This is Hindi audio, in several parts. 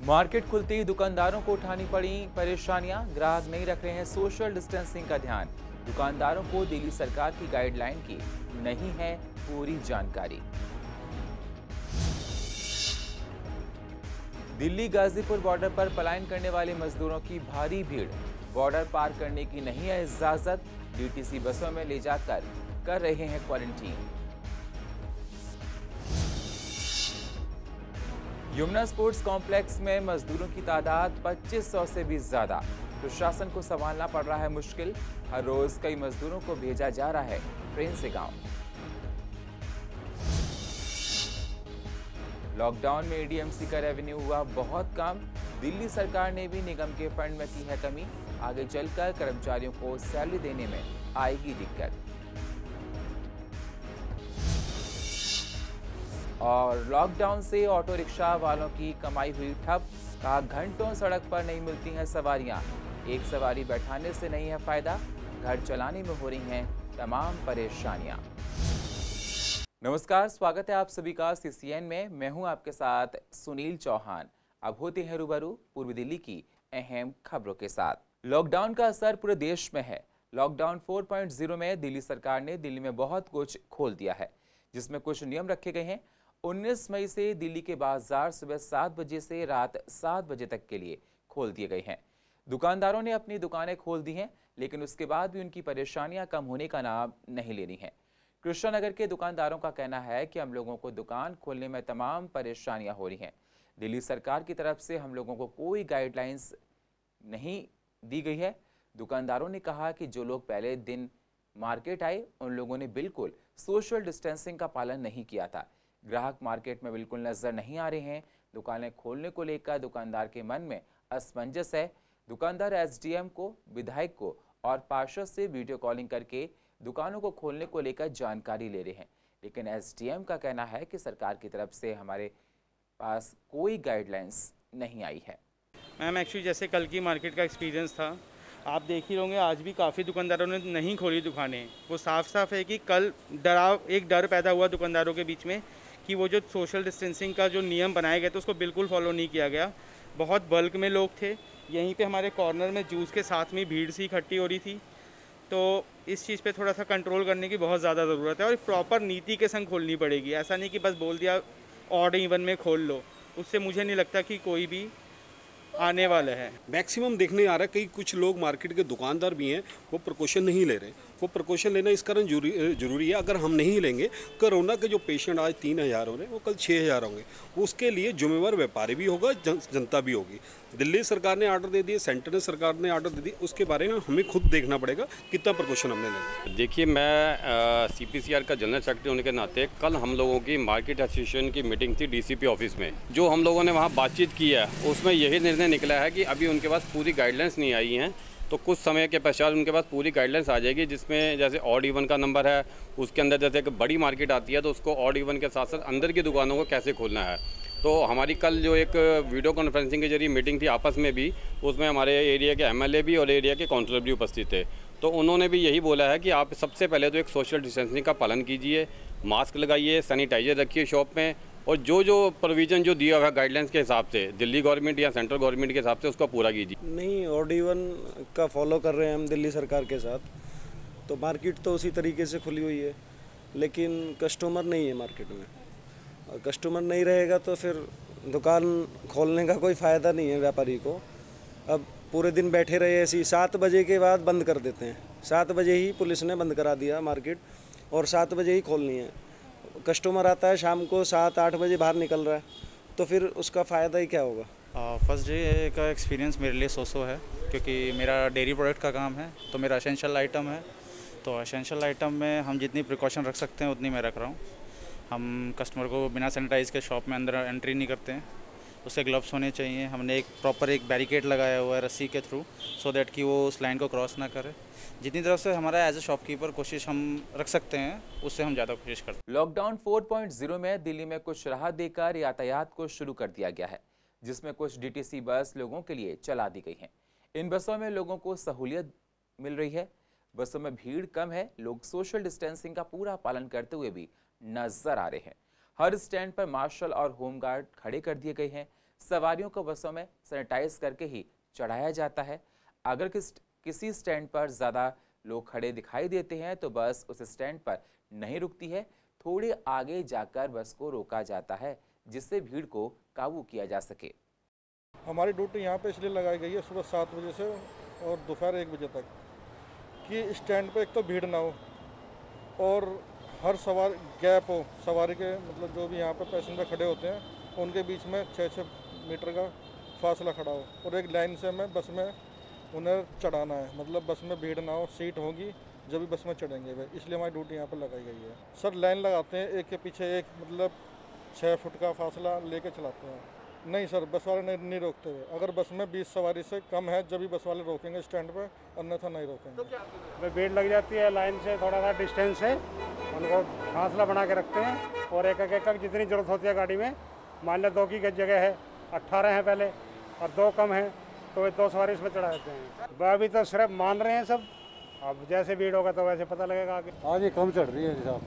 मार्केट खुलते ही दुकानदारों को उठानी पड़ी परेशानियां। ग्राहक नहीं रख रहे हैं सोशल डिस्टेंसिंग का ध्यान। दुकानदारों को दिल्ली सरकार की गाइडलाइन की नहीं है पूरी जानकारी। दिल्ली गाजीपुर बॉर्डर पर पलायन करने वाले मजदूरों की भारी भीड़। बॉर्डर पार करने की नहीं है इजाजत। डीटीसी बसों में ले जाकर कर रहे हैं क्वारंटीन। यमुना स्पोर्ट्स कॉम्प्लेक्स में मजदूरों की तादाद 2500 से भी ज्यादा। प्रशासन को संभालना पड़ रहा है मुश्किल। हर रोज कई मजदूरों को भेजा जा रहा है ट्रेन से गांव। लॉकडाउन में एडीएमसी का रेवेन्यू हुआ बहुत कम। दिल्ली सरकार ने भी निगम के फंड में की है कमी। आगे चलकर कर्मचारियों को सैलरी देने में आएगी दिक्कत। और लॉकडाउन से ऑटो रिक्शा वालों की कमाई हुई ठप। कहा घंटों सड़क पर नहीं मिलती हैं सवारियां। एक सवारी बैठाने से नहीं है फायदा। घर चलाने में हो रही हैं तमाम परेशानियां। नमस्कार, स्वागत है आप सभी का सीसीएन में। मैं हूं आपके साथ सुनील चौहान। अब होते हैं रूबरू पूर्वी दिल्ली की अहम खबरों के साथ। लॉकडाउन का असर पूरे देश में है। लॉकडाउन 4.0 में दिल्ली सरकार ने दिल्ली में बहुत कुछ खोल दिया है, जिसमें कुछ नियम रखे गए हैं। 19 मई से दिल्ली के बाजार सुबह 7 बजे से रात 7 बजे तक के लिए खोल दिए गए हैं। दुकानदारों ने अपनी दुकानें खोल दी हैं, लेकिन उसके बाद भी उनकी परेशानियां कम होने का नाम नहीं ले रही हैं। कृष्णानगर के दुकानदारों का कहना है कि हम लोगों को दुकान खोलने में तमाम परेशानियां हो रही हैं। दिल्ली सरकार की तरफ से हम लोगों को कोई गाइडलाइंस नहीं दी गई है। दुकानदारों ने कहा कि जो लोग पहले दिन मार्केट आए उन लोगों ने बिल्कुल सोशल डिस्टेंसिंग का पालन नहीं किया था। ग्राहक मार्केट में बिल्कुल नजर नहीं आ रहे हैं। दुकानें खोलने को लेकर दुकानदार के मन में असमंजस है। दुकानदार एसडीएम को, विधायक को और पार्षद से वीडियो कॉलिंग करके दुकानों को खोलने को लेकर जानकारी ले रहे हैं, लेकिन एसडीएम का कहना है कि सरकार की तरफ से हमारे पास कोई गाइडलाइंस नहीं आई है। मैम एक्चुअली जैसे कल की मार्केट का एक्सपीरियंस था, आप देख ही होंगे आज भी काफ़ी दुकानदारों ने नहीं खोली दुकानें। वो साफ साफ है कि कल एक डर पैदा हुआ दुकानदारों के बीच में कि वो जो सोशल डिस्टेंसिंग का जो नियम बनाए गए थे उसको बिल्कुल फॉलो नहीं किया गया। बहुत बल्क में लोग थे। यहीं पे हमारे कॉर्नर में जूस के साथ में भीड़ सी इकट्ठी हो रही थी। तो इस चीज़ पे थोड़ा सा कंट्रोल करने की बहुत ज़्यादा ज़रूरत है और प्रॉपर नीति के संग खोलनी पड़ेगी। ऐसा नहीं कि बस बोल दिया ऑड इवन में खोल लो, उससे मुझे नहीं लगता कि कोई भी आने वाले हैं। मैक्सिमम देखने आ रहा है कई कुछ लोग मार्केट के दुकानदार भी हैं वो प्रिकॉशन नहीं ले रहे। वो प्रिकॉशन लेना इस कारण जरूरी है। अगर हम नहीं लेंगे, कोरोना के जो पेशेंट आज 3000 हो रहे हैं वो कल 6000 होंगे। उसके लिए जिम्मेवार व्यापारी भी होगा, जनता भी होगी। दिल्ली सरकार ने आर्डर दे दिए, सेंटर सरकार ने आर्डर दे दिए, उसके बारे में हमें खुद देखना पड़ेगा कितना प्रिकॉशन हमने लेना। देखिए, मैं सीपीसीआर का जनरल सेक्रेटरी होने के नाते कल हम लोगों की मार्केट एसोसिएशन की मीटिंग थी डीसीपी ऑफिस में। जो हम लोगों ने वहाँ बातचीत की है उसमें यही निर्णय निकला है कि अभी उनके पास पूरी गाइडलाइंस नहीं आई हैं, तो कुछ समय के पश्चात उनके पास पूरी गाइडलाइंस आ जाएगी, जिसमें जैसे ऑड इवन का नंबर है, उसके अंदर जैसे एक बड़ी मार्केट आती है तो उसको ऑड इवन के साथ साथ अंदर की दुकानों को कैसे खोलना है। तो हमारी कल जो एक वीडियो कॉन्फ्रेंसिंग के जरिए मीटिंग थी आपस में भी, उसमें हमारे एरिया के एमएलए भी और एरिया के काउंसलर भी उपस्थित थे। तो उन्होंने भी यही बोला है कि आप सबसे पहले तो एक सोशल डिस्टेंसिंग का पालन कीजिए, मास्क लगाइए, सैनिटाइजर रखिए शॉप में, और जो प्रोविज़न जो दिया हुआ है गाइडलाइंस के हिसाब से दिल्ली गवर्नमेंट या सेंट्रल गवर्नमेंट के हिसाब से उसको पूरा कीजिए। नहीं, ऑड इवन का फॉलो कर रहे हैं हम दिल्ली सरकार के साथ। तो मार्केट तो उसी तरीके से खुली हुई है, लेकिन कस्टमर नहीं है मार्केट में। और कस्टमर नहीं रहेगा तो फिर दुकान खोलने का कोई फ़ायदा नहीं है व्यापारी को। अब पूरे दिन बैठे रहे ऐसी 7 बजे के बाद बंद कर देते हैं। 7 बजे ही पुलिस ने बंद करा दिया मार्केट, और 7 बजे ही खोलनी है। कस्टमर आता है शाम को 7-8 बजे बाहर निकल रहा है, तो फिर उसका फ़ायदा ही क्या होगा। फर्स्ट डे का एक्सपीरियंस मेरे लिए सो है, क्योंकि मेरा डेयरी प्रोडक्ट का काम है, तो मेरा एसेंशियल आइटम है। तो एसेंशियल आइटम में हम जितनी प्रिकॉशन रख सकते हैं उतनी मैं रख रहा हूँ। हम कस्टमर को बिना सैनिटाइज के शॉप में अंदर एंट्री नहीं करते हैं। उससे ग्लव्स होने चाहिए। हमने एक प्रॉपर एक बैरिकेड लगाया हुआ है रस्सी के थ्रू, सो दैट कि वो उस लाइन को क्रॉस ना करे। जितनी तरफ से हमारा एज ए शॉपकीपर कोशिश हम रख सकते हैं, उससे हम ज़्यादा कोशिश करते हैं। लॉकडाउन 4.0 में दिल्ली में कुछ राहत देकर यातायात को शुरू कर दिया गया है, जिसमें कुछ डीटीसी बस लोगों के लिए चला दी गई हैं। इन बसों में लोगों को सहूलियत मिल रही है। बसों में भीड़ कम है। लोग सोशल डिस्टेंसिंग का पूरा पालन करते हुए भी नजर आ रहे हैं। हर स्टैंड पर मार्शल और होमगार्ड खड़े कर दिए गए हैं। सवारियों को बसों में सैनिटाइज करके ही चढ़ाया जाता है। अगर किसी स्टैंड पर ज़्यादा लोग खड़े दिखाई देते हैं तो बस उस स्टैंड पर नहीं रुकती है, थोड़ी आगे जाकर बस को रोका जाता है जिससे भीड़ को काबू किया जा सके। हमारी ड्यूटी यहाँ पे इसलिए लगाई गई है सुबह 7 बजे से और दोपहर 1 बजे तक कि स्टैंड पे एक तो भीड़ ना हो और हर सवार गैप हो, सवारी के मतलब जो भी यहाँ पे पैसेंजर खड़े होते हैं उनके बीच में 6-6 मीटर का फासला खड़ा हो और एक लाइन से हमें बस में उन्हें चढ़ाना है। मतलब बस में भीड़ ना हो, सीट होगी जब भी बस में चढ़ेंगे वे, इसलिए हमारी ड्यूटी यहाँ पर लगाई गई है। सर लाइन लगाते हैं एक के पीछे एक, मतलब 6 फुट का फासला लेके चलाते हैं। नहीं सर, बस वाले नहीं रोकते हुए। अगर बस में 20 सवारी से कम है जब भी बस वाले रोकेंगे स्टैंड पर, अन्यथा नहीं रोकेंगे। भीड़ लग जाती है, लाइन से थोड़ा सा डिस्टेंस है, उनको फासला बना के रखते हैं और एक एक जितनी ज़रूरत होती है गाड़ी में, मान लो 2 की जगह है 18 हैं पहले और 2 कम हैं तो 2 सवारी इसमें चढ़ा देते हैं। अभी तो सिर्फ मान रहे हैं सब, अब जैसे भीड़ होगा तो वैसे पता लगेगा आगे। आज ये कम चढ़ रही है साहब।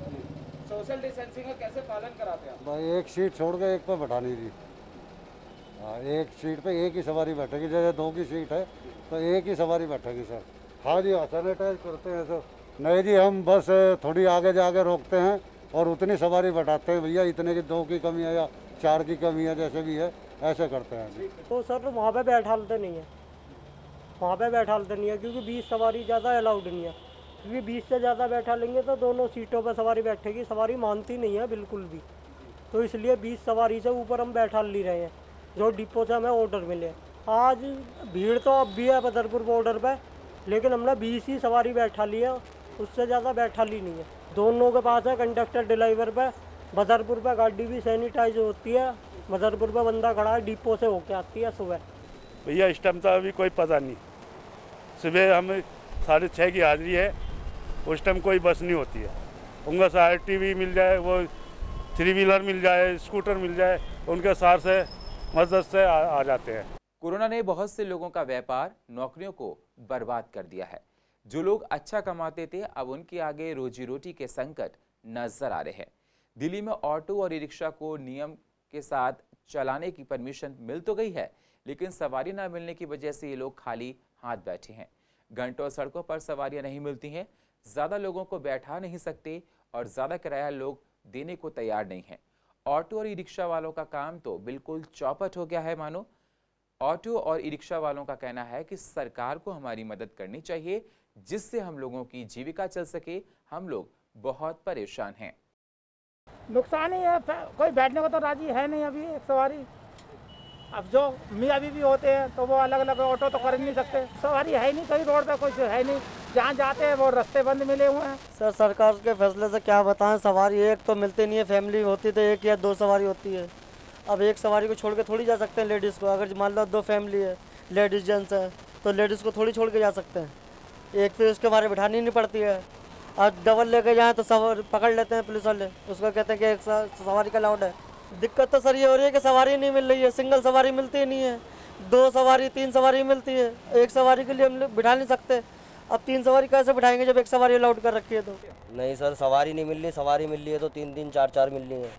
सोशल डिस्टेंसिंग का कैसे पालन कराते हैं? भाई एक सीट छोड़ के एक पर बैठा नहीं दी। हाँ, एक सीट पे एक ही सवारी बैठेगी, जैसे 2 की सीट है तो एक ही सवारी बैठेगी सर। हाँ जी, सैनिटाइज करते हैं सर। नहीं जी, हम बस थोड़ी आगे जाके रोकते हैं और उतनी सवारी बैठाते हैं, भैया इतने की 2 की कमी है या 4 की कमी है, जैसे भी है ऐसे करते हैं। तो सर वहाँ पे बैठालते नहीं है, वहाँ पे बैठालते नहीं है क्योंकि 20 सवारी ज़्यादा अलाउड नहीं है, क्योंकि 20 से ज़्यादा बैठा लेंगे तो दोनों सीटों पर सवारी बैठेगी, सवारी मानती नहीं है बिल्कुल भी। तो इसलिए 20 सवारी से ऊपर हम बैठा ले रहे हैं जो डिपो से हमें ऑर्डर मिले। आज भीड़ तो अब भी है बदरपुर बॉर्डर पर, लेकिन हमने 20 ही सवारी बैठा ली है, उससे ज़्यादा बैठा ली नहीं है। दोनों के पास है कंडक्टर ड्राइवर पे। बदरपुर पर गाड़ी भी सैनिटाइज होती है, बदरपुर पर बंदा खड़ा है, डिपो से होके आती है सुबह। भैया इस टाइम तो अभी कोई पता नहीं, सुबह हमें 6:30 की हाजिरी है, उस टाइम कोई बस नहीं होती है। उनका सहायक भी मिल जाए, वो 3 व्हीलर मिल जाए, स्कूटर मिल जाए, उनके साथ से मदद से आ जाते हैं। कोरोना ने बहुत से लोगों का व्यापार, नौकरियों को बर्बाद कर दिया है। जो लोग अच्छा कमाते थे अब उनके आगे रोजी रोटी के संकट नजर आ रहे हैं। दिल्ली में ऑटो और ई रिक्शा को नियम के साथ चलाने की परमिशन मिल तो गई है, लेकिन सवारी ना मिलने की वजह से ये लोग खाली हाथ बैठे हैं। घंटों सड़कों पर सवारियां नहीं मिलती हैं, ज़्यादा लोगों को बैठा नहीं सकते और ज़्यादा किराया लोग देने को तैयार नहीं हैं। ऑटो और ई रिक्शा वालों का काम तो बिल्कुल चौपट हो गया है मानो। ऑटो और ई रिक्शा वालों का कहना है कि सरकार को हमारी मदद करनी चाहिए जिससे हम लोगों की जीविका चल सके। हम लोग बहुत परेशान हैं। नुकसान ही है, कोई बैठने को तो राजी है नहीं अभी एक सवारी। अब जो मियाँ बीवी होते हैं तो वो अलग अलग ऑटो तो कर नहीं सकते, सवारी है ही नहीं, कहीं रोड पे कुछ है नहीं, जहाँ जाते हैं वो रास्ते बंद मिले हुए हैं। सर सरकार के फैसले से क्या बताएं, सवारी एक तो मिलती नहीं है, फैमिली होती तो 1 या 2 सवारी होती है। अब एक सवारी को छोड़ के थोड़ी जा सकते हैं लेडीज़ को। अगर मान लो 2 फैमिली है, लेडीज़ जेंट्स है, तो लेडीज़ को थोड़ी छोड़ के जा सकते हैं। एक फिर उसके बारे बिठानी नहीं पड़ती है। और डबल लेके जाएँ तो सवारी पकड़ लेते हैं पुलिस वाले, उसको कहते हैं कि एक सवारी का अलाउड है। दिक्कत तो सर ये हो रही है कि सवारी नहीं मिल रही है, सिंगल सवारी मिलती नहीं है, 2 सवारी 3 सवारी मिलती है। एक सवारी के लिए हम लोग बिठा नहीं सकते, अब 3 सवारी कैसे बिठाएंगे जब एक सवारी अलाउड कर रखी है तो। नहीं सर, सवारी नहीं मिल रही, सवारी मिल रही है तो 3-3 4-4 मिल रही है,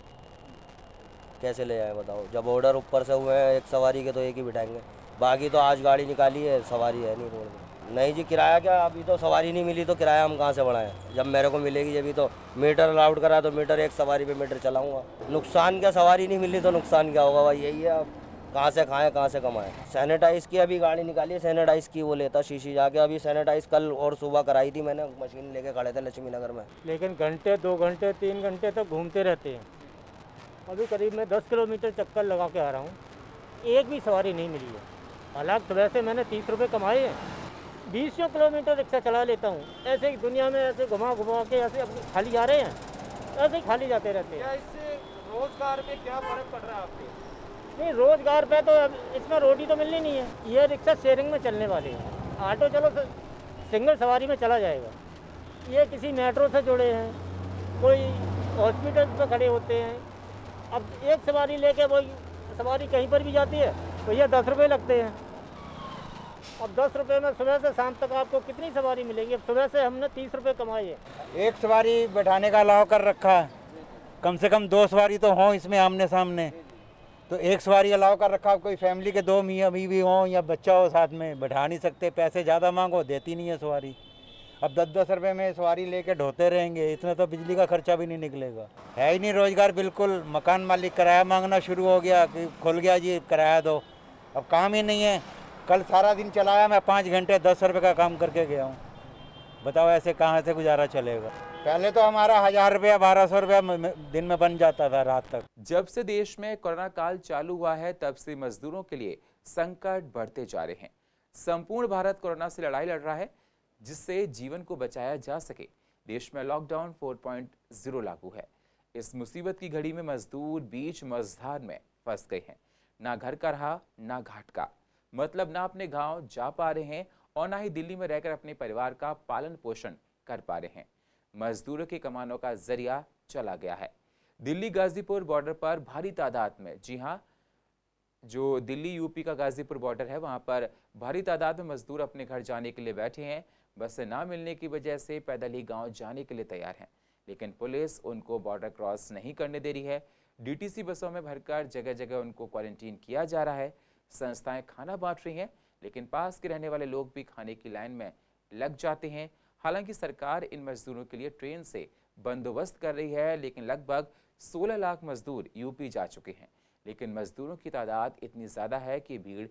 कैसे ले जाए बताओ। जब ऑर्डर ऊपर से हुए हैं एक सवारी के तो एक ही बिठाएंगे, बाकी तो आज गाड़ी निकाली है, सवारी है नहीं रोड में। नहीं जी, किराया क्या, अभी तो सवारी नहीं मिली तो किराया हम कहाँ से बढ़ाएं। जब मेरे को मिलेगी जब तो मीटर अलाउड करा तो मीटर एक सवारी पे मीटर चलाऊंगा। नुकसान क्या, सवारी नहीं मिली तो नुकसान क्या होगा भाई, यही है। अब कहाँ से खाएं कहाँ से कमाएं। सैनिटाइज़ की अभी गाड़ी निकाली है, सैनिटाइज़ की वो लेता शीशी जाके, अभी सैनिटाइज़ कल और सुबह कराई थी मैंने, मशीन लेके खड़े थे लक्ष्मी नगर में। लेकिन घंटे 2 घंटे 3 घंटे तक घूमते रहते हैं। अभी करीब मैं 10 किलोमीटर चक्कर लगा के आ रहा हूँ, एक भी सवारी नहीं मिली है। हालांकि वैसे मैंने 30 रुपये कमाए हैं, 20 किलोमीटर रिक्शा चला लेता हूँ। ऐसे ही दुनिया में ऐसे घुमा घुमा के ऐसे खाली जा रहे हैं, ऐसे ही खाली जाते रहते हैं। क्या इससे रोजगार पे क्या फर्क पड़ रहा है आपके? नहीं, रोजगार पे तो इसमें रोटी तो मिलनी नहीं है। ये रिक्शा शेयरिंग में चलने वाले हैं, ऑटो चलो सिंगल सवारी में चला जाएगा। ये किसी मेट्रो से जुड़े हैं, कोई हॉस्पिटल पे खड़े होते हैं। अब एक सवारी लेके वही सवारी कहीं पर भी जाती है, भैया 10 रुपये लगते हैं। अब 10 रुपये में सुबह से शाम तक आपको कितनी सवारी मिलेगी। अब सुबह से हमने 30 रुपये कमाए हैं। एक सवारी बैठाने का अलाव कर रखा है, कम से कम 2 सवारी तो हों इसमें आमने सामने, तो एक सवारी अलाउ कर रखा, कोई फैमिली के 2 मियाँ बीवी हों या बच्चा हो साथ में, बैठा नहीं सकते, पैसे ज़्यादा मांगो देती नहीं है सवारी। अब 10-10 रुपये में सवारी लेके ढोते रहेंगे, इतना तो बिजली का खर्चा भी नहीं निकलेगा। है ही नहीं रोज़गार बिल्कुल। मकान मालिक किराया मांगना शुरू हो गया कि खुल गया जी किराया दो, अब काम ही नहीं है। कल सारा दिन चलाया मैं 5 घंटे 10 रुपये का काम करके गया हूँ, बताओ ऐसे कहाँ से गुजारा चलेगा। पहले तो हमारा 1000 रुपया 1200 रुपया दिन में बन जाता था रात तक। जब से देश में कोरोना काल चालू हुआ है तब से मजदूरों के लिए संकट बढ़ते जा रहे हैं। संपूर्ण भारत कोरोना से लड़ाई लड़ रहा है जिससे जीवन को बचाया जा सके। देश में लॉकडाउन 4.0 लागू है। इस मुसीबत की घड़ी में मजदूर बीच मझधार में फंस गए हैं। ना घर का रहा ना घाट का, मतलब ना अपने गांव जा पा रहे हैं और ना ही दिल्ली में रहकर अपने परिवार का पालन पोषण कर पा रहे हैं। मजदूरों के कमानों का जरिया चला गया है। दिल्ली गाजीपुर बॉर्डर पर भारी तादाद में, जी हां, जो दिल्ली यूपी का गाजीपुर बॉर्डर है वहां पर भारी तादाद में मजदूर अपने घर जाने के लिए बैठे हैं। बसें ना मिलने की वजह से पैदल ही गांव जाने के लिए तैयार हैं, लेकिन पुलिस उनको बॉर्डर क्रॉस नहीं करने दे रही है। डीटीसी बसों में भरकर जगह जगह उनको क्वारंटीन किया जा रहा है। संस्थाएं खाना बांट रही हैं, लेकिन पास के रहने वाले लोग भी खाने की लाइन में लग जाते हैं। हालांकि सरकार इन मजदूरों के लिए ट्रेन से बंदोबस्त कर रही है, लेकिन लगभग 16 लाख मजदूर यूपी जा चुके हैं। लेकिन मजदूरों की तादाद इतनी ज़्यादा है कि भीड़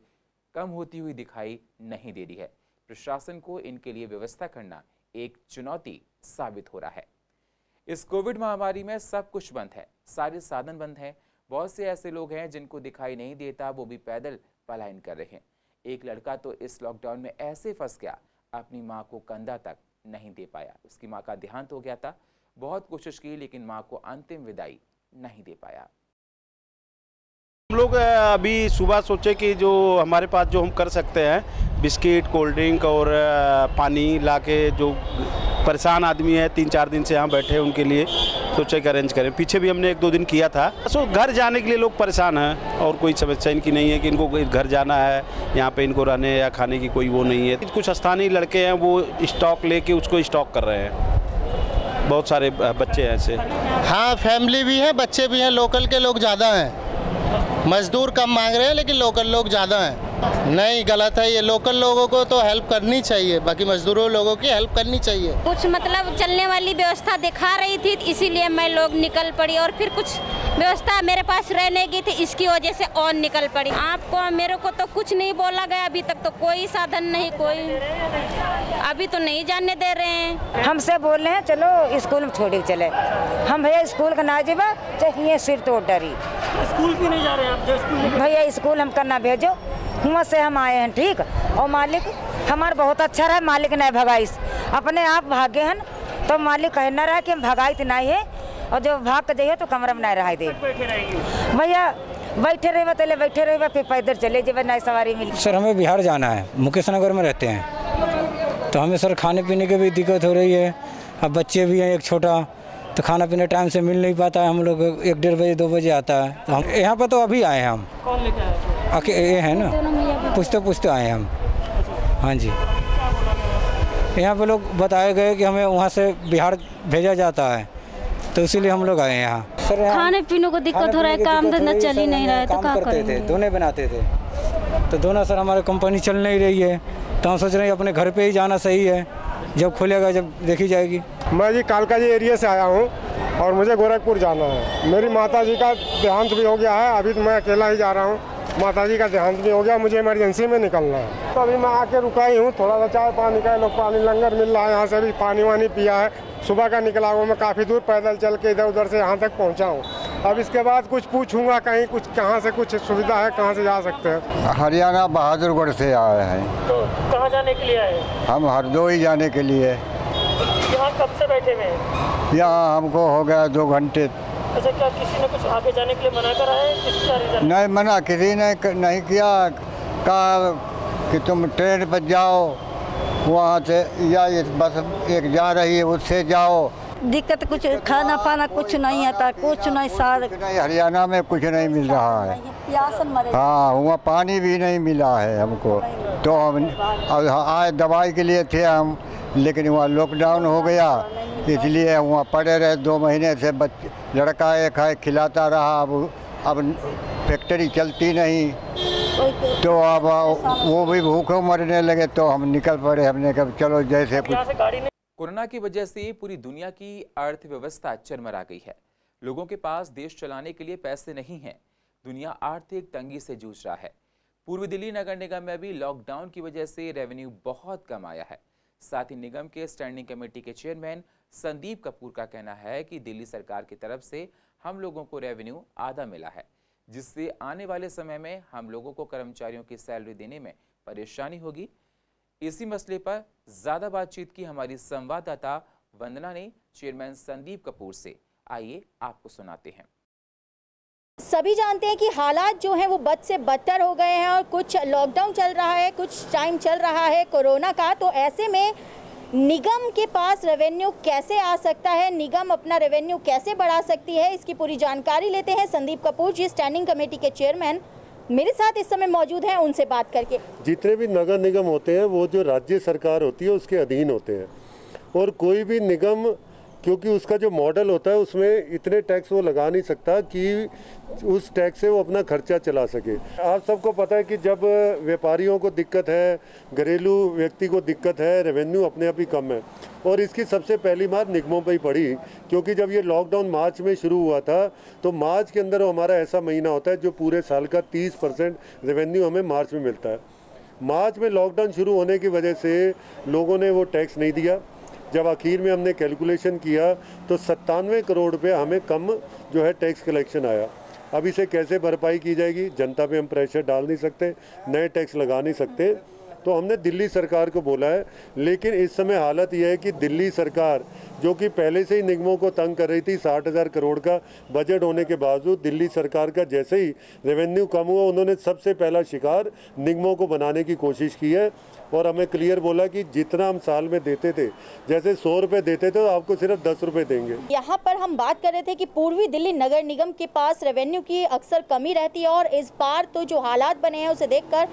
कम होती हुई दिखाई नहीं दे रही है। प्रशासन को इनके लिए व्यवस्था करना एक चुनौती साबित हो रहा है। इस कोविड महामारी में सब कुछ बंद है, सारे साधन बंद हैं। बहुत से ऐसे लोग हैं जिनको दिखाई नहीं देता, वो भी पैदल पलायन कर रहे हैं। एक लड़का तो इस लॉकडाउन में ऐसे फंस गया, अपनी माँ को कंधा तक नहीं दे पाया। उसकी माँ का देहांत हो गया था। बहुत कोशिश की लेकिन माँ को अंतिम विदाई नहीं दे पाया। हम लोग अभी सुबह सोचे कि जो हमारे पास जो हम कर सकते हैं, बिस्किट, कोल्ड ड्रिंक और पानी लाके जो परेशान आदमी है 3-4 दिन से यहाँ बैठे हैं उनके लिए सोचे कि अरेंज करें। पीछे भी हमने 1-2 दिन किया था। सो घर जाने के लिए लोग परेशान हैं और कोई समस्या इनकी नहीं है कि इनको घर जाना है, यहाँ पे इनको रहने या खाने की कोई वो नहीं है। कुछ स्थानीय लड़के हैं वो स्टॉक लेके उसको स्टॉक कर रहे हैं। बहुत सारे बच्चे हैं ऐसे। हाँ, फैमिली भी है, बच्चे भी हैं। लोकल के लोग ज़्यादा हैं, मजदूर कम मांग रहे हैं लेकिन लोकल लोग ज़्यादा हैं। नहीं, गलत है ये। लोकल लोगों को तो हेल्प करनी चाहिए, बाकी मजदूरों लोगों की हेल्प करनी चाहिए। कुछ मतलब चलने वाली व्यवस्था दिखा रही थी, इसीलिए मैं लोग निकल पड़ी और फिर कुछ व्यवस्था मेरे पास रहने की थी, इसकी वजह से और निकल पड़ी। आपको मेरे को तो कुछ नहीं बोला गया अभी तक, तो कोई साधन नहीं, कोई अभी तो नहीं जाने दे रहे हैं। हमसे बोल रहे हैं चलो स्कूल में छोड़ के चले। हम भैया स्कूल का ना जीवा चाहिए, सिर तो डरी। स्कूल क्यों नहीं जा रहे हैं आप? जो स्कूल भैया स्कूल हम करना भेजो, हुआ से हम आए हैं, ठीक। और मालिक हमारा बहुत अच्छा रहा, मालिक नहीं भगाइस, अपने आप भागे हैं तो मालिक कहना रहा कि हम भगाई नहीं है, और जो भाग के जाइए तो कमरा में नहीं रहा दे। भैया बैठे रहे तले बैठे रहे, फिर पैदल चले जब नई सवारी मिली। सर हमें बिहार जाना है, मुकेश नगर में रहते हैं, तो हमें सर खाने पीने की भी दिक्कत हो रही है। अब बच्चे भी हैं एक छोटा, तो खाना पीना टाइम से मिल नहीं पाता है। हम लोग 1-1:30 बजे 2 बजे आता है, तो हम यहाँ पर तो अभी आए हैं। हम कौन लेके आए? ये है ना, पूछते आए हैं हम। हाँ जी, यहाँ पे लोग बताए गए कि हमें वहाँ से बिहार भेजा जाता है, तो इसीलिए हम लोग आए हैं यहाँ। सर खाने पीने को दिक्कत हो रहा है, काम धंधा चल ही नहीं रहा है, तो क्या करेंगे? दोने बनाते थे, तो दोनों सर हमारे कंपनी चल नहीं रही है, तो हम सोच रहे हैं अपने घर पे ही जाना सही है, जब खुलेगा जब देखी जाएगी। मैं जी कालकाजी एरिया से आया हूँ और मुझे गोरखपुर जाना है। मेरी माताजी का देहांत भी हो गया है, अभी तो मैं अकेला ही जा रहा हूँ। माताजी का देहांत भी हो गया, मुझे इमरजेंसी में निकलना है, तो अभी मैं आके रुका ही हूँ। थोड़ा सा चाय पानी का लोग पानी लंगर मिल रहा है, यहाँ से भी पानी वानी पिया है। सुबह का निकला हुआ मैं काफ़ी दूर पैदल चल के इधर उधर से यहाँ तक पहुँचा हूँ। अब इसके बाद कुछ पूछूंगा कहीं कुछ कहाँ से कुछ सुविधा है, कहाँ से जा सकते हैं। हरियाणा बहादुरगढ़ से आए हैं। तो कहाँ जाने के लिए आए? हम हरदोई जाने के लिए। यहाँ कब से बैठे हुए हैं? यहाँ हमको हो गया 2 घंटे। अच्छा, क्या किसी ने कुछ आगे जाने के लिए मना करा है? किसका रीजन? नहीं, मना किसी ने नहीं किया। कहा कि तुम ट्रेन पर जाओ वहाँ से, या ये बस एक जा रही है उससे जाओ। दिक्कत कुछ खाना पाना कुछ नहीं आता, कुछ नहीं सार। हरियाणा में कुछ नहीं मिल रहा है। हाँ, वहाँ पानी भी नहीं मिला है हमको। तो हम आए दवाई के लिए थे हम, लेकिन वहाँ लॉकडाउन हो गया, इसलिए वहाँ पड़े रहे 2 महीने से। लड़का एक है खिलाता रहा, अब फैक्ट्री चलती नहीं तो अब वो भी भूखे मरने लगे, तो हम निकल पड़े। हमने कहा चलो जैसे कुछ। कोरोना की वजह से पूरी दुनिया की अर्थव्यवस्था चरमरा गई है। लोगों के पास देश चलाने के लिए पैसे नहीं हैं। दुनिया आर्थिक तंगी से जूझ रहा है। पूर्वी दिल्ली नगर निगम में भी लॉकडाउन की वजह से रेवेन्यू बहुत कम आया है। साथ ही निगम के स्टैंडिंग कमेटी के चेयरमैन संदीप कपूर का कहना है कि दिल्ली सरकार की तरफ से हम लोगों को रेवेन्यू आधा मिला है, जिससे आने वाले समय में हम लोगों को कर्मचारियों की सैलरी देने में परेशानी होगी। इसी मसले पर ज्यादा बातचीत की हमारी संवाददाता वंदना ने चेयरमैन संदीप कपूर से। आइए आपको सुनाते हैं। सभी जानते हैं कि हालात जो हैं वो बद से बदतर हो गए हैं और कुछ लॉकडाउन चल रहा है, कुछ टाइम चल रहा है कोरोना का, तो ऐसे में निगम के पास रेवेन्यू कैसे आ सकता है, निगम अपना रेवेन्यू कैसे बढ़ा सकती है, इसकी पूरी जानकारी लेते हैं संदीप कपूर जी, स्टैंडिंग कमेटी के चेयरमैन मेरे साथ इस समय मौजूद हैं, उनसे बात करके। जितने भी नगर निगम होते हैं वो जो राज्य सरकार होती है उसके अधीन होते हैं, और कोई भी निगम क्योंकि उसका जो मॉडल होता है उसमें इतने टैक्स वो लगा नहीं सकता कि उस टैक्स से वो अपना खर्चा चला सके। आप सबको पता है कि जब व्यापारियों को दिक्कत है, घरेलू व्यक्ति को दिक्कत है, रेवेन्यू अपने आप ही कम है, और इसकी सबसे पहली मार निगमों पर ही पड़ी। क्योंकि जब ये लॉकडाउन मार्च में शुरू हुआ था तो मार्च के अंदर हमारा ऐसा महीना होता है जो पूरे साल का 30% रेवेन्यू हमें मार्च में मिलता है। मार्च में लॉकडाउन शुरू होने की वजह से लोगों ने वो टैक्स नहीं दिया। जब आखिर में हमने कैलकुलेशन किया तो 97 करोड़ रुपये हमें कम जो है टैक्स कलेक्शन आया। अब इसे कैसे भरपाई की जाएगी? जनता पे हम प्रेशर डाल नहीं सकते, नए टैक्स लगा नहीं सकते, तो हमने दिल्ली सरकार को बोला है। लेकिन इस समय हालत यह है कि दिल्ली सरकार जो कि पहले से ही निगमों को तंग कर रही थी, 60,000 करोड़ का बजट होने के बावजूद दिल्ली सरकार का जैसे ही रेवेन्यू कम हुआ उन्होंने सबसे पहला शिकार निगमों को बनाने की कोशिश की है। और हमें क्लियर बोला कि जितना हम साल में देते थे, जैसे 100 रुपये देते थे तो आपको सिर्फ 10 रुपये देंगे। यहाँ पर हम बात कर रहे थे कि पूर्वी दिल्ली नगर निगम के पास रेवेन्यू की अक्सर कमी रहती है, और इस बार तो जो हालात बने हैं उसे देखकर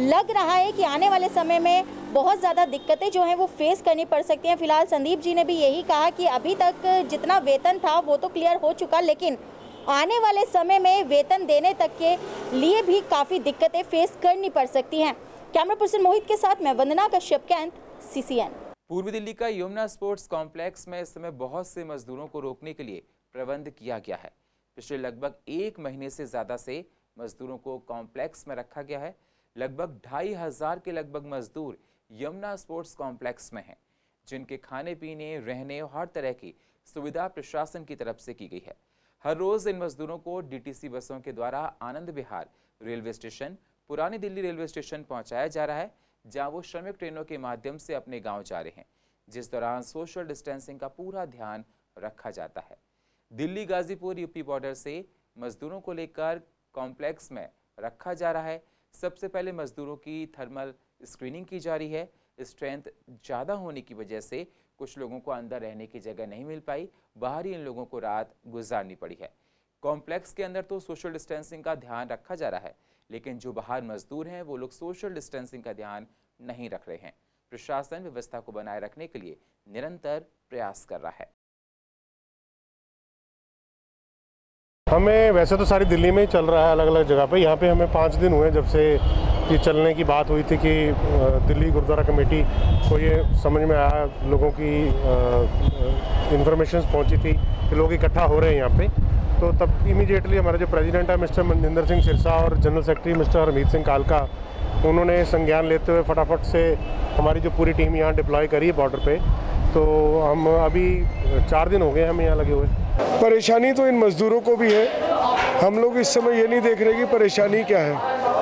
लग रहा है कि आने वाले समय में बहुत ज़्यादा दिक्कतें जो हैं वो फेस करनी पड़ सकती हैं। फिलहाल संदीप जी ने भी यही कहा कि अभी तक जितना वेतन था वो तो क्लियर हो चुका, लेकिन आने वाले समय में वेतन देने तक के लिए भी काफ़ी दिक्कतें फेस करनी पड़ सकती हैं। कैमरा पर्सन मोहित के साथ मैं वंदना कश्यप, कैंट, CCN। पूर्वी दिल्ली का यमुना स्पोर्ट्स कॉम्प्लेक्स में इस समय बहुत से मजदूरों को रोकने के लिए प्रबंध किया गया है। पिछले लगभग 1 महीने से ज़्यादा से मजदूरों को कॉम्प्लेक्स में रखा गया है। लगभग 2,500 के लगभग मजदूर यमुना स्पोर्ट्स कॉम्प्लेक्स में हैं, जिनके खाने पीने, रहने और हर तरह की सुविधा प्रशासन की तरफ से की गई है। हर रोज इन मजदूरों को DTC बसों के द्वारा आनंद विहार रेलवे स्टेशन, पुरानी दिल्ली रेलवे स्टेशन पहुंचाया जा रहा है, जहां वो श्रमिक ट्रेनों के माध्यम से अपने गांव जा रहे हैं, जिस दौरान सोशल डिस्टेंसिंग का पूरा ध्यान रखा जाता है। दिल्ली गाजीपुर UP बॉर्डर से मजदूरों को लेकर कॉम्प्लेक्स में रखा जा रहा है। सबसे पहले मजदूरों की थर्मल स्क्रीनिंग की जा रही है। स्ट्रेंथ ज़्यादा होने की वजह से कुछ लोगों को अंदर रहने की जगह नहीं मिल पाई, बाहर ही इन लोगों को रात गुजारनी पड़ी है। कॉम्प्लेक्स के अंदर तो सोशल डिस्टेंसिंग का ध्यान रखा जा रहा है, लेकिन जो बाहर मजदूर हैं वो लोग सोशल डिस्टेंसिंग का ध्यान नहीं रख रहे हैं। प्रशासन व्यवस्था को बनाए रखने के लिए निरंतर प्रयास कर रहा है। हमें वैसे तो सारी दिल्ली में ही चल रहा है, अलग अलग जगह पे। यहाँ पे हमें 5 दिन हुए जब से ये चलने की बात हुई थी कि दिल्ली गुरुद्वारा कमेटी को ये समझ में आया, लोगों की इन्फॉर्मेशन पहुँची थी कि लोग इकट्ठा हो रहे हैं यहाँ पे, तो तब इमीडिएटली हमारे जो प्रेसिडेंट है मिस्टर मनजिंदर सिंह सिरसा और general secretary mister Harmeet Singh कालका, उन्होंने संज्ञान लेते हुए फटाफट से हमारी जो पूरी टीम यहाँ डिप्लॉय करी है बॉर्डर पे। तो हम अभी 4 दिन हो गए हमें यहाँ लगे हुए। परेशानी तो इन मज़दूरों को भी है। हम लोग इस समय ये नहीं देख रहे कि परेशानी क्या है।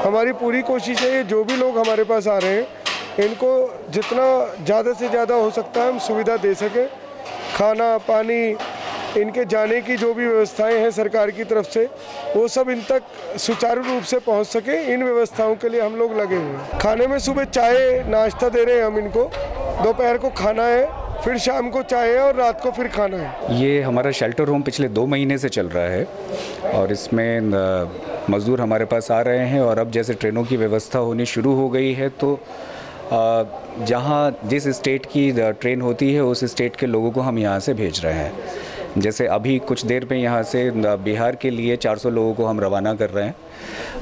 हमारी पूरी कोशिश है जो भी लोग हमारे पास आ रहे हैं इनको जितना ज़्यादा से ज़्यादा हो सकता है हम सुविधा दे सकें। खाना पानी, इनके जाने की जो भी व्यवस्थाएं हैं सरकार की तरफ से, वो सब इन तक सुचारू रूप से पहुंच सके, इन व्यवस्थाओं के लिए हम लोग लगे हुए हैं। खाने में सुबह चाय नाश्ता दे रहे हैं हम इनको, दोपहर को खाना है, फिर शाम को चाय है और रात को फिर खाना है। ये हमारा शेल्टर होम पिछले 2 महीने से चल रहा है और इसमें मज़दूर हमारे पास आ रहे हैं, और अब जैसे ट्रेनों की व्यवस्था होनी शुरू हो गई है तो जहाँ जिस स्टेट की ट्रेन होती है उस स्टेट के लोगों को हम यहाँ से भेज रहे हैं। जैसे अभी कुछ देर में यहाँ से बिहार के लिए 400 लोगों को हम रवाना कर रहे हैं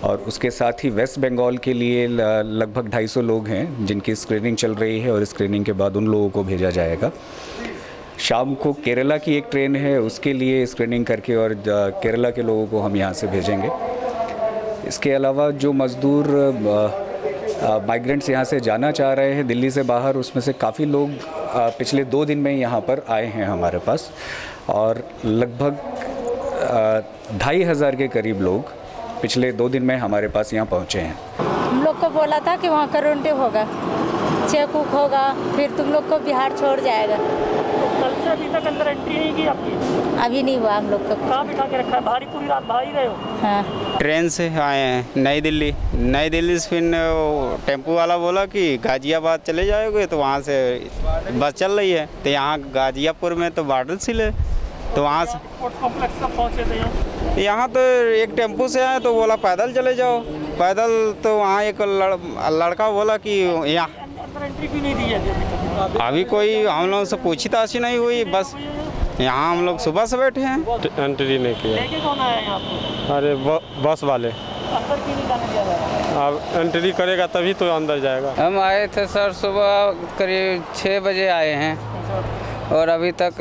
और उसके साथ ही वेस्ट बंगाल के लिए लगभग 250 लोग हैं जिनकी स्क्रीनिंग चल रही है और स्क्रीनिंग के बाद उन लोगों को भेजा जाएगा। शाम को केरला की एक ट्रेन है, उसके लिए स्क्रीनिंग करके और केरला के लोगों को हम यहाँ से भेजेंगे। इसके अलावा जो मज़दूर माइग्रेंट्स यहाँ से जाना चाह रहे हैं दिल्ली से बाहर, उसमें से काफ़ी लोग पिछले 2 दिन में यहाँ पर आए हैं हमारे पास और लगभग 2500 के करीब लोग पिछले 2 दिन में हमारे पास यहाँ पहुँचे हैं। हम लोग को बोला था कि वहाँ क्वारंटाइन होगा, चेक उक होगा, फिर तुम लोग को बिहार छोड़ जाएगा। कल से अभी तक अंदर एंट्री नहीं की आपकी? अभी नहीं हुआ हम लोग को। कहाँ बिठा के रखा है? बाहर ही पूरी रात बाहर ही रहे हो? हाँ। ट्रेन से आए हैं नई दिल्ली से, फिर टेम्पो वाला बोला कि गाजियाबाद चले जाओगे, तो वहाँ से बस चल रही है, तो यहाँ गाजियापुर में तो बार्डर सिल है, तो वहाँ से कॉम्प्लेक्स कब पहुँचे थे? यहाँ तो एक टेम्पो से आए तो बोला पैदल चले जाओ, पैदल तो वहाँ एक लड़का बोला कि यहाँ अंदर एंट्री भी नहीं दी है अभी कोई हम लोग से पूछताछ नहीं हुई, बस यहाँ हम लोग सुबह से बैठे हैं। एंट्री नहीं किया। लेके कौन आया यहाँ पे? अरे बस वाले। अंदर क्यों नहीं जाने दिया जा रहा? अब एंट्री करेगा तभी तो अंदर जाएगा। हम आए थे सर सुबह करीब 6 बजे आए हैं और अभी तक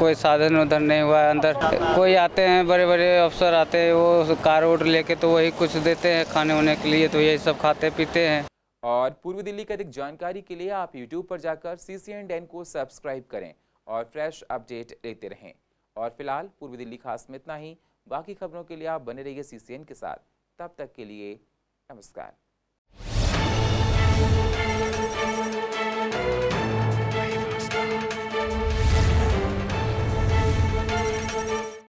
कोई साधन उधर नहीं हुआ है। अंदर कोई आते हैं, बड़े बड़े अफसर आते हैं, वो कार वोट लेके तो वही कुछ देते हैं खाने होने के लिए, तो यही सब खाते पीते हैं। और पूर्वी दिल्ली की अधिक जानकारी के लिए आप YouTube पर जाकर CCN को सब्सक्राइब करें और फ्रेश अपडेट लेते रहें। और फिलहाल पूर्वी दिल्ली खास में इतना ही। बाकी खबरों के लिए आप बने रहिए CCN के साथ। तब तक के लिए नमस्कार।